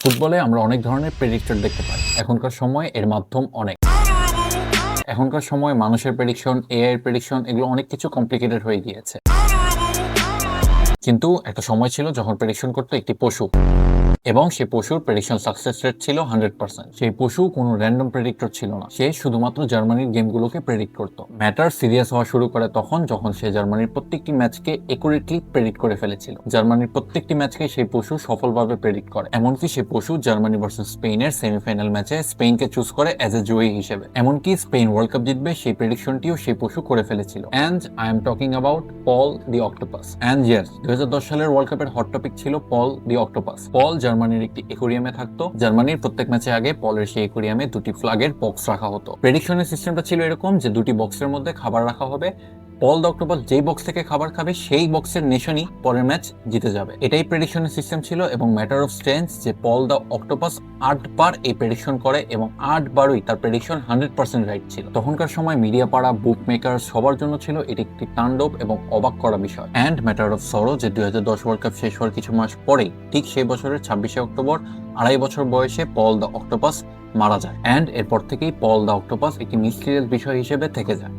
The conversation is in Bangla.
ফুটবলে আমরা অনেক ধরনের প্রেডিক্টর দেখতে পাই। এখনকার সময়ে এর মাধ্যম অনেক। এখনকার সময় মানুষের প্রেডিকশন, এআই এর প্রেডিকশন এগুলো অনেক কিছু কমপ্লিকেটেড হয়ে গিয়েছে। কিন্তু একটা সময় ছিল যখন প্রেডিকশন করতো একটি পশু, এবং সেই পশুর প্রেডিকশন সাকসেস রেট ছিল 100%। সেই পশু কোনো র্যান্ডম প্রেডিক্টর ছিল না, সে শুধুমাত্র জার্মানির গেমগুলোকে প্রেডিক্ট করতো। ম্যাটার সিরিয়াস হওয়া শুরু করে তখন যখন সে জার্মানির প্রত্যেকটি ম্যাচকে একুরেটলি প্রেডিক্ট করে ফেলেছিল। জার্মানির প্রত্যেকটি ম্যাচকে সেই পশু সফলভাবে প্রেডিক্ট করে। এমনকি সেই পশু জার্মানি ভার্সেস স্পেনের সেমিফাইনাল ম্যাচে স্পেনকে চুজ করে অ্যাজ এ জয়ী হিসেবে। এমনকি স্পেন ওয়ার্ল্ড কাপ জিতবে সেই প্রেডিকশনটিও সেই পশু করে ফেলেছিল। And I am talking about Paul the octopus. And yes, 2010 সালের ওয়ার্ল্ড কাপের হট টপিক ছিল পল দি অক্টোপাস। পল জার্মানির একটি একুরিয়ামে থাকতো। জার্মানির প্রত্যেক ম্যাচে আগে পলের সেই একুরিয়ামে দুটি ফ্ল্যাগের বক্স রাখা হতো। প্রেডিকশনের সিস্টেমটা ছিল এরকম যে দুটি বক্সের মধ্যে খাবার রাখা হবে। পল দ্য অক্টোপাস যেই বক্স থেকে খাবার খাবে সেই বক্সের নেশনই পরের ম্যাচ জিতে যাবে। এটাই প্রেডিকশনের সিস্টেম ছিল। এবং ম্যাটার অফ স্ট্রেঞ্জ যে পল দ্য অক্টোপাস 8 বার এই প্রেডিকশন করে এবং 8 বারই তার প্রেডিকশন 100% রাইট ছিল। তখনকার সময় মিডিয়া পাড়া, বুক মেকার সবার জন্য ছিল এটি একটি তাণ্ডব এবং অবাক করা বিষয়। অ্যান্ড ম্যাটার অফ সরো যে 2010 ওয়ার্ল্ড কাপ শেষ হওয়ার কিছু মাস পরেই ঠিক সেই বছরের 26শে অক্টোবর 2.5 বছর বয়সে পল দ্য অক্টোপাস মারা যায়। অ্যান্ড এরপর থেকেই পল দ্য অক্টোপাস একটি মিস্টিরিয়াস বিষয় হিসেবে থেকে যায়।